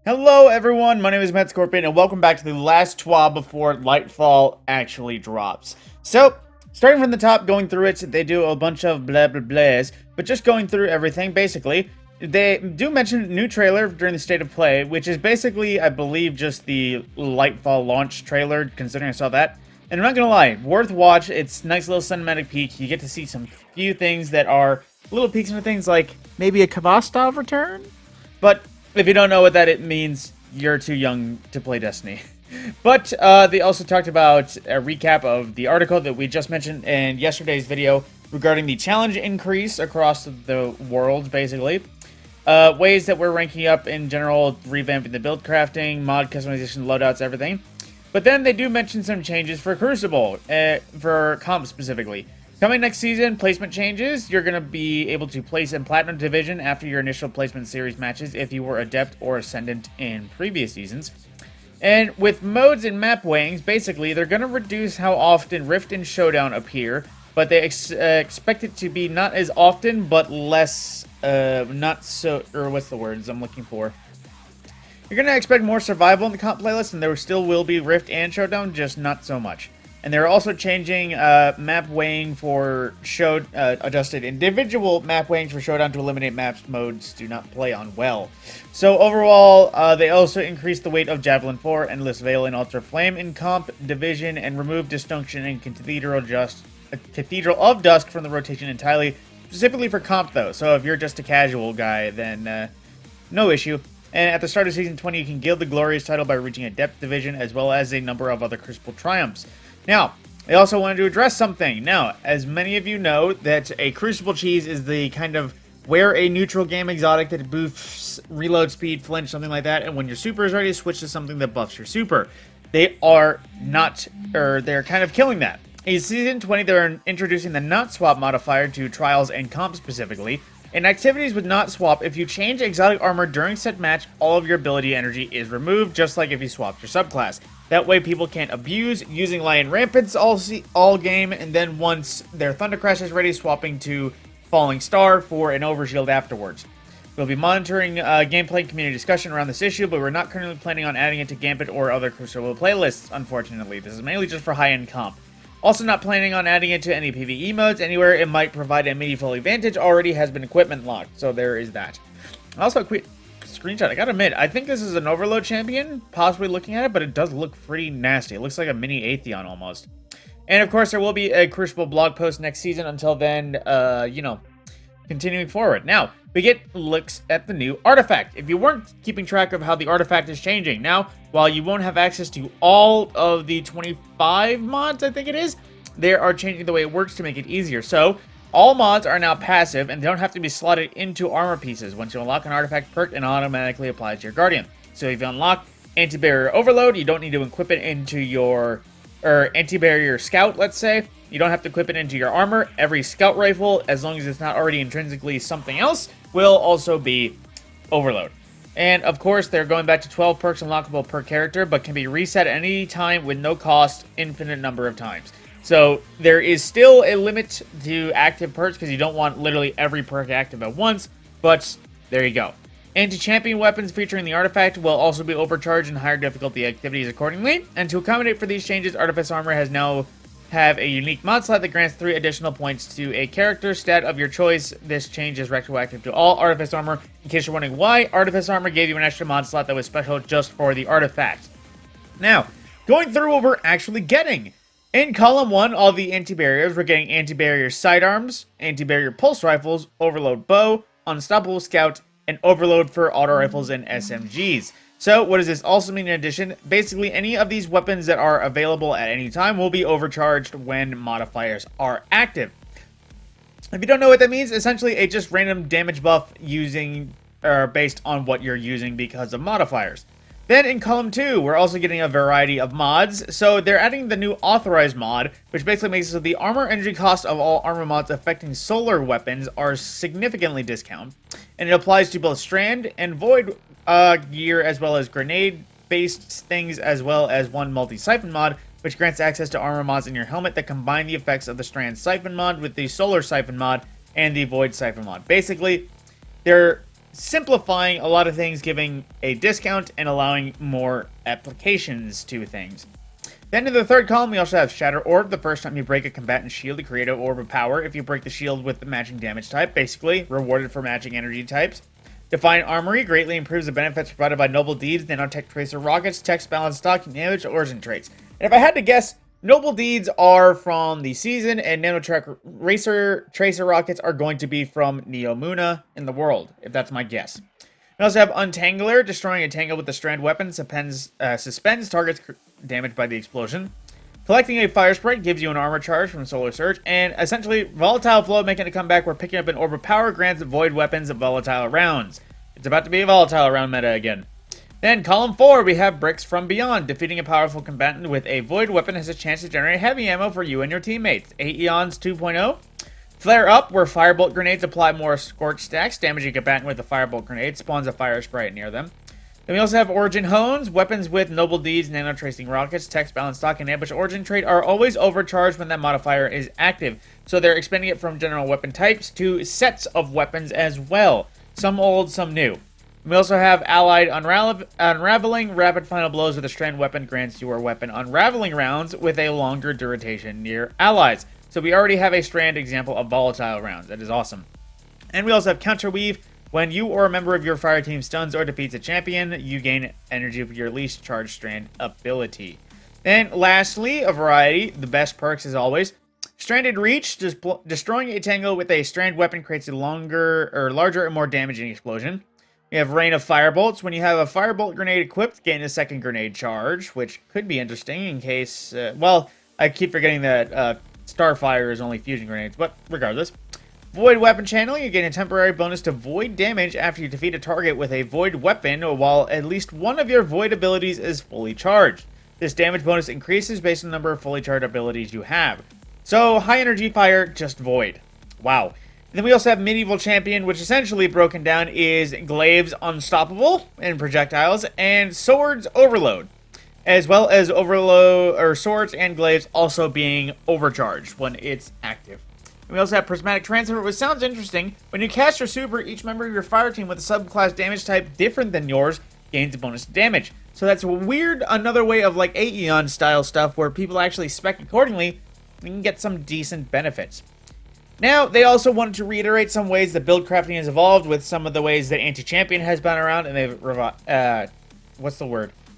Hello everyone, my name is Matt Scorpion and welcome back to the last TWAB before Lightfall actually drops. So, starting from the top, going through it, they do a bunch of blah blah blahs, but just going through everything, basically, they do mention a new trailer during the State of Play, which is basically, I believe, just the Lightfall launch trailer, considering I saw that. And I'm not gonna lie, worth watch, it's a nice little cinematic peek, you get to see some few things that are little peeks into things like maybe a Kvastov return? But if you don't know what that it means, you're too young to play Destiny. But they also talked about a recap of the article that we just mentioned in yesterday's video regarding the challenge increase across the world, basically. Ways that we're ranking up in general, revamping the build crafting, mod customization, loadouts, everything. But then they do mention some changes for Crucible, for comp specifically. Coming next season, placement changes. You're going to be able to place in Platinum Division after your initial placement series matches if you were Adept or Ascendant in previous seasons. And with modes and map weighings, basically, they're going to reduce how often Rift and Showdown appear, but they expect it to be not as often, but less, not so, or what's the words I'm looking for? You're going to expect more survival in the comp playlist, and there still will be Rift and Showdown, just not so much. And they're also changing map weighing for adjusted individual map weighings for Showdown to eliminate maps modes do not play on well. So overall, they also increased the weight of Javelin 4, Endless Veil, and Ultra Flame in Comp Division, and removed Disjunction and Cathedral of Dusk from the rotation entirely, specifically for Comp though. So if you're just a casual guy, then no issue. And at the start of Season 20, you can gild the Glorious title by reaching Adept Division, as well as a number of other Crucible triumphs. Now, they also wanted to address something. Now, as many of you know, that a Crucible cheese is the kind of wear a neutral game exotic that boosts reload speed, flinch, something like that, and when your super is ready, switch to something that buffs your super. They are not, or they're kind of killing that. In Season 20, they're introducing the not swap modifier to trials and comp specifically. In activities with not swap, if you change exotic armor during set match, all of your ability energy is removed, just like if you swapped your subclass. That way people can't abuse using Lion Rampants all game, and then once their Thunder Crash is ready, swapping to Falling Star for an Overshield afterwards. We'll be monitoring gameplay and community discussion around this issue, but we're not currently planning on adding it to Gambit or other Crucible playlists, unfortunately. This is mainly just for high-end comp. Also not planning on adding it to any PvE modes. Anywhere it might provide a medieval advantage already has been equipment locked, so there is that. Also a quick screenshot. I gotta admit, I think this is an Overload champion, possibly looking at it, but it does look pretty nasty. It looks like a mini Atheon almost. And of course, there will be a Crucible blog post next season. Until then, you know, continuing forward. Now, we get looks at the new artifact. If you weren't keeping track of how the artifact is changing, now, while you won't have access to all of the 25 mods, I think it is, they are changing the way it works to make it easier. So, all mods are now passive, and they don't have to be slotted into armor pieces. Once you unlock an artifact perk, it automatically applies to your Guardian. So if you unlock Anti-Barrier Overload, you don't need to equip it into your, or Anti-Barrier Scout, let's say. You don't have to equip it into your armor. Every Scout Rifle, as long as it's not already intrinsically something else, will also be Overload. And of course, they're going back to 12 perks unlockable per character, but can be reset at any time with no cost, infinite number of times. So there is still a limit to active perks because you don't want literally every perk active at once, but there you go. Anti-champion weapons featuring the artifact will also be overcharged in higher difficulty activities accordingly. And to accommodate for these changes, Artifice Armor has now have a unique mod slot that grants 3 additional points to a character stat of your choice. This change is retroactive to all Artifice Armor. In case you're wondering why, Artifice Armor gave you an extra mod slot that was special just for the artifact. Now, going through what we're actually getting. In Column 1, all the anti-barriers, we're getting anti-barrier sidearms, anti-barrier pulse rifles, overload bow, unstoppable scout, and overload for auto rifles and SMGs. So, what does this also mean in addition? Basically, any of these weapons that are available at any time will be overcharged when modifiers are active. If you don't know what that means, essentially a just random damage buff based on what you're using because of modifiers. Then in Column 2, we're also getting a variety of mods. So they're adding the new Authorized mod, which basically makes it so the armor energy cost of all armor mods affecting solar weapons are significantly discounted. And it applies to both Strand and Void gear, as well as grenade-based things, as well as one multi-siphon mod, which grants access to armor mods in your helmet that combine the effects of the Strand Siphon mod with the Solar Siphon mod and the Void Siphon mod. Basically, they're simplifying a lot of things, giving a discount and allowing more applications to things. Then in the third column, we also have Shatter Orb. The first time you break a combatant shield, you create an orb of power. If you break the shield with the matching damage type, basically rewarded for matching energy types. Defiant Armory greatly improves the benefits provided by Noble Deeds, Nanotech Tracer Rockets, Text Balance Stock, damage, origin traits. And if I had to guess, Noble Deeds are from the season, and Nanotech Tracer Rockets are going to be from Neomuna in the world, if that's my guess. We also have Untangler. Destroying a tangle with the strand weapon suspends targets damaged by the explosion. Collecting a fire sprite gives you an armor charge from Solar Surge, and essentially Volatile Flow making a comeback where picking up an Orb of Power grants void weapons of volatile rounds. It's about to be a volatile round meta again. Then column 4, we have Bricks from Beyond. Defeating a powerful combatant with a void weapon has a chance to generate heavy ammo for you and your teammates. Aeons 2.0. Flare Up, where firebolt grenades apply more scorch stacks. Damaging a combatant with a firebolt grenade spawns a fire sprite near them. Then we also have Origin Hones. Weapons with Noble Deeds, Nano Tracing Rockets, Text Balance Stock, and Ambush Origin trait are always overcharged when that modifier is active. So they're expanding it from general weapon types to sets of weapons as well. Some old, some new. We also have Allied Unraveling. Rapid Final Blows with a strand weapon grants your weapon unraveling rounds with a longer duration near allies. So we already have a strand example of volatile rounds. That is awesome. And we also have Counterweave. When you or a member of your fire team stuns or defeats a champion, you gain energy with your least charged strand ability. And lastly, a variety, the best perks as always. Stranded Reach, destroying a tango with a strand weapon creates a larger and more damaging explosion. We have Rain of Firebolts. When you have a firebolt grenade equipped, gain a second grenade charge, which could be interesting in case, well, I keep forgetting that Starfire is only fusion grenades, but regardless. Void Weapon Channeling, you gain a temporary bonus to void damage after you defeat a target with a void weapon while at least one of your void abilities is fully charged. This damage bonus increases based on the number of fully charged abilities you have. So, high energy fire, just void. Wow. And then we also have Medieval Champion, which essentially broken down is Glaives Unstoppable in projectiles and Swords Overload. As well as Swords and Glaives also being overcharged when it's active. We also have Prismatic Transfer, which sounds interesting. When you cast your super, each member of your fire team with a subclass damage type different than yours gains a bonus damage. So that's weird, another way of like Aeon style stuff where people actually spec accordingly and can get some decent benefits. Now, they also wanted to reiterate some ways that build crafting has evolved with some of the ways that Anti-Champion has been around, and they've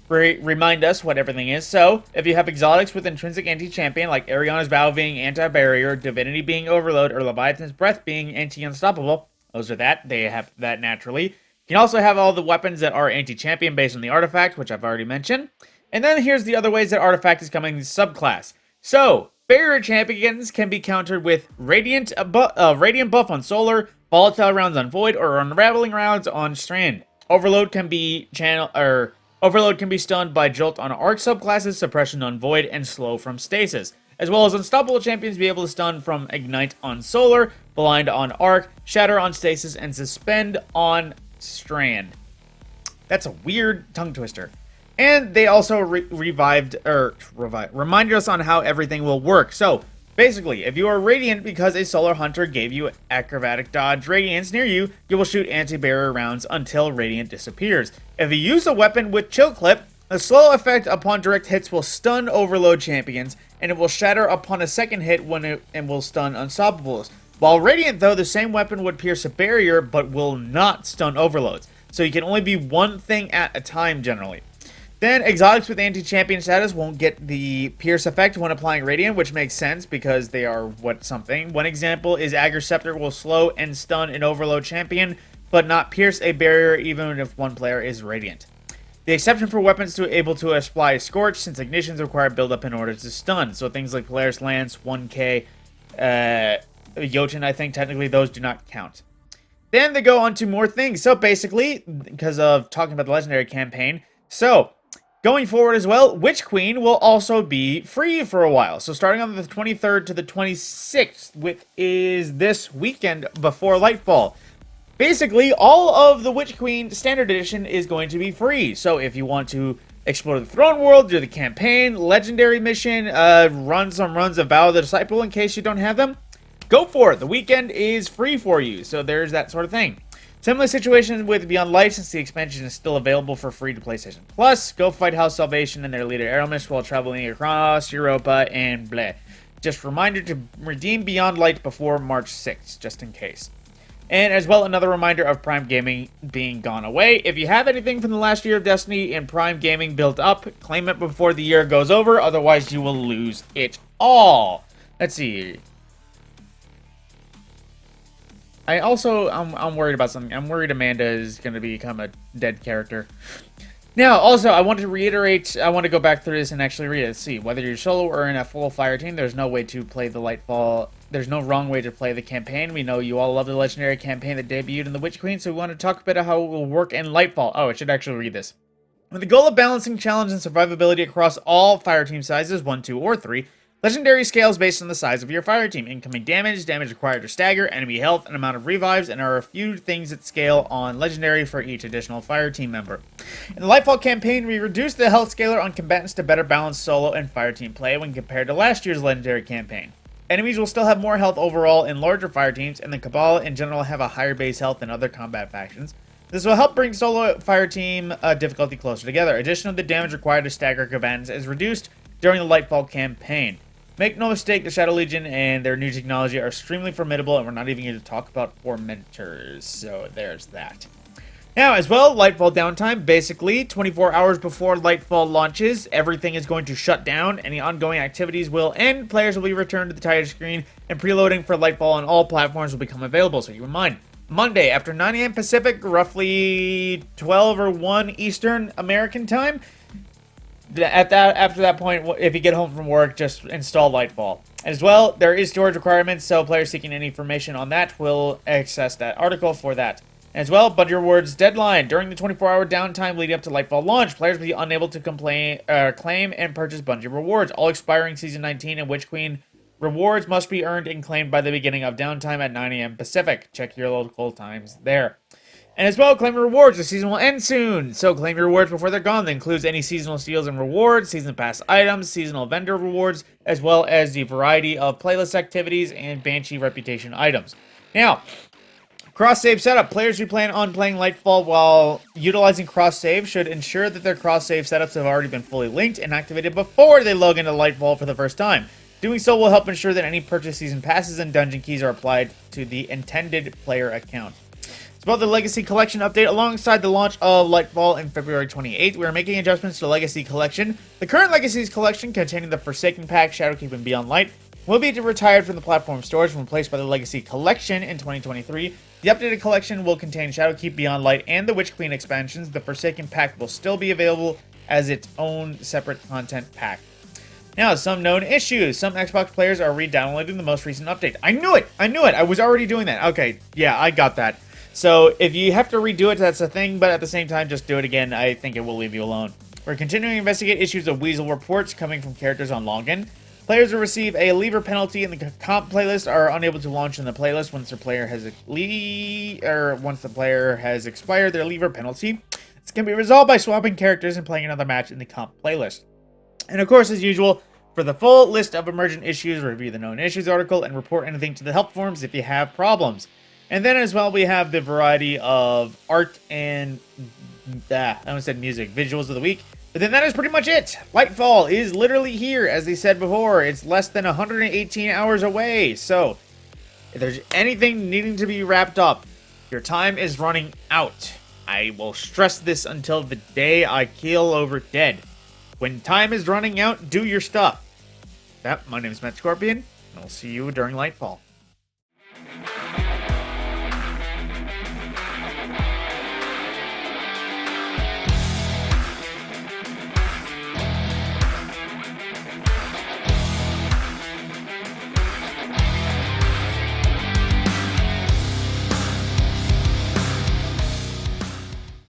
remind us what everything is. So, if you have exotics with intrinsic anti-champion, like Ariana's Bow being anti-barrier, Divinity being overload, or Leviathan's Breath being anti-unstoppable, those are that. They have that naturally. You can also have all the weapons that are anti-champion based on the artifact, which I've already mentioned. And then here's the other ways that artifact is coming subclass. So, barrier champions can be countered with Radiant buff on Solar, Volatile rounds on Void, or Unraveling rounds on Strand. Overload can be stunned by Jolt on Arc subclasses, Suppression on Void, and Slow from Stasis. As well as Unstoppable champions be able to stun from Ignite on Solar, Blind on Arc, Shatter on Stasis, and Suspend on Strand. That's a weird tongue twister. And they also reminded us on how everything will work. So, basically, if you are Radiant because a Solar Hunter gave you Acrobatic Dodge Radiance near you, you will shoot anti-barrier rounds until Radiant disappears. If you use a weapon with Chill Clip, the slow effect upon direct hits will stun Overload champions, and it will shatter upon a second hit and will stun Unstoppables. While Radiant, though, the same weapon would pierce a barrier, but will not stun Overloads. So you can only be one thing at a time, generally. Then, exotics with anti-champion status won't get the pierce effect when applying Radiant, which makes sense because they are something. One example is Agar Scepter will slow and stun an Overload champion, but not pierce a barrier even if one player is Radiant. The exception for weapons to able to apply Scorch, since Ignitions require build-up in order to stun. So things like Polaris Lance, 1K, Jotun, I think technically those do not count. Then they go on to more things. So basically, because of talking about the Legendary campaign, going forward as well, Witch Queen will also be free for a while. So starting on the 23rd to the 26th, which is this weekend before Lightfall. Basically, all of the Witch Queen Standard Edition is going to be free. So if you want to explore the Throne World, do the campaign, Legendary mission, run some runs of Vow of the Disciple in case you don't have them, go for it. The weekend is free for you. So there's that sort of thing. Similar situation with Beyond Light, since the expansion is still available for free to PlayStation Plus. Go fight House Salvation and their leader Aramis while traveling across Europa and bleh. Just a reminder to redeem Beyond Light before March 6th, just in case. And as well, another reminder of Prime Gaming being gone away. If you have anything from the last year of Destiny and Prime Gaming built up, claim it before the year goes over, otherwise you will lose it all. Let's see. I'm worried about something. I'm worried Amanda is going to become a dead character. Now, also, I want to reiterate, I want to go back through this and actually read it. Let's see, whether you're solo or in a full fire team, there's no way to play the Lightfall. There's no wrong way to play the campaign. We know you all love the legendary campaign that debuted in the Witch Queen, so we want to talk a bit about how it will work in Lightfall. Oh, I should actually read this. With the goal of balancing challenge and survivability across all fire team sizes, 1, 2, or 3, legendary scales based on the size of your fire team. Incoming damage, damage required to stagger, enemy health, and amount of revives, and there are a few things that scale on legendary for each additional fire team member. In the Lightfall campaign, we reduced the health scaler on combatants to better balance solo and fire team play when compared to last year's legendary campaign. Enemies will still have more health overall in larger fire teams, and the Cabal in general have a higher base health than other combat factions. This will help bring solo fire team difficulty closer together. Additionally, the damage required to stagger combatants is reduced during the Lightfall campaign. Make no mistake, the Shadow Legion and their new technology are extremely formidable, and we're not even going to talk about Tormentors, so there's that. Now, as well, Lightfall downtime, basically, 24 hours before Lightfall launches, everything is going to shut down, any ongoing activities will end, players will be returned to the title screen, and preloading for Lightfall on all platforms will become available, so keep in mind. Monday, after 9 a.m. Pacific, roughly 12 or 1 Eastern American time, after that point, if you get home from work, just install Lightfall. As well, there is storage requirements, so players seeking any information on that will access that article for that. As well, Bungie Rewards deadline. During the 24-hour downtime leading up to Lightfall launch, players will be unable to claim and purchase Bungie Rewards. All expiring Season 19 and Witch Queen rewards must be earned and claimed by the beginning of downtime at 9 a.m. Pacific. Check your local times there. And as well, claim your rewards. The season will end soon, so claim your rewards before they're gone. That includes any seasonal steals and rewards, season pass items, seasonal vendor rewards, as well as the variety of playlist activities and Banshee reputation items. Now, cross-save setup. Players who plan on playing Lightfall while utilizing cross-save should ensure that their cross-save setups have already been fully linked and activated before they log into Lightfall for the first time. Doing so will help ensure that any purchased season passes and dungeon keys are applied to the intended player account. About the Legacy Collection update, alongside the launch of Lightfall in February 28th, we are making adjustments to the Legacy Collection. The current Legacy's Collection, containing the Forsaken Pack, Shadowkeep, and Beyond Light, will be retired from the platform storage and replaced by the Legacy Collection in 2023. The updated collection will contain Shadowkeep, Beyond Light, and the Witch Queen expansions. The Forsaken Pack will still be available as its own separate content pack. Now, some known issues. Some Xbox players are re-downloading the most recent update. I knew it! I was already doing that. Okay, yeah, I got that. So, if you have to redo it, that's a thing, but at the same time, just do it again. I think it will leave you alone. We're continuing to investigate issues of Weasel reports coming from characters on login. Players will receive a leaver penalty in the comp playlist are unable to launch in the playlist once the player has expired their leaver penalty. This can be resolved by swapping characters and playing another match in the comp playlist. And of course, as usual, for the full list of emergent issues, review the known issues article and report anything to the help forums if you have problems. And then as well, we have the variety of art and, I almost said music, visuals of the week. But then that is pretty much it. Lightfall is literally here, as they said before. It's less than 118 hours away. So, if there's anything needing to be wrapped up, your time is running out. I will stress this until the day I keel over dead. When time is running out, do your stuff. My name is Matt Scorpion, and I'll see you during Lightfall.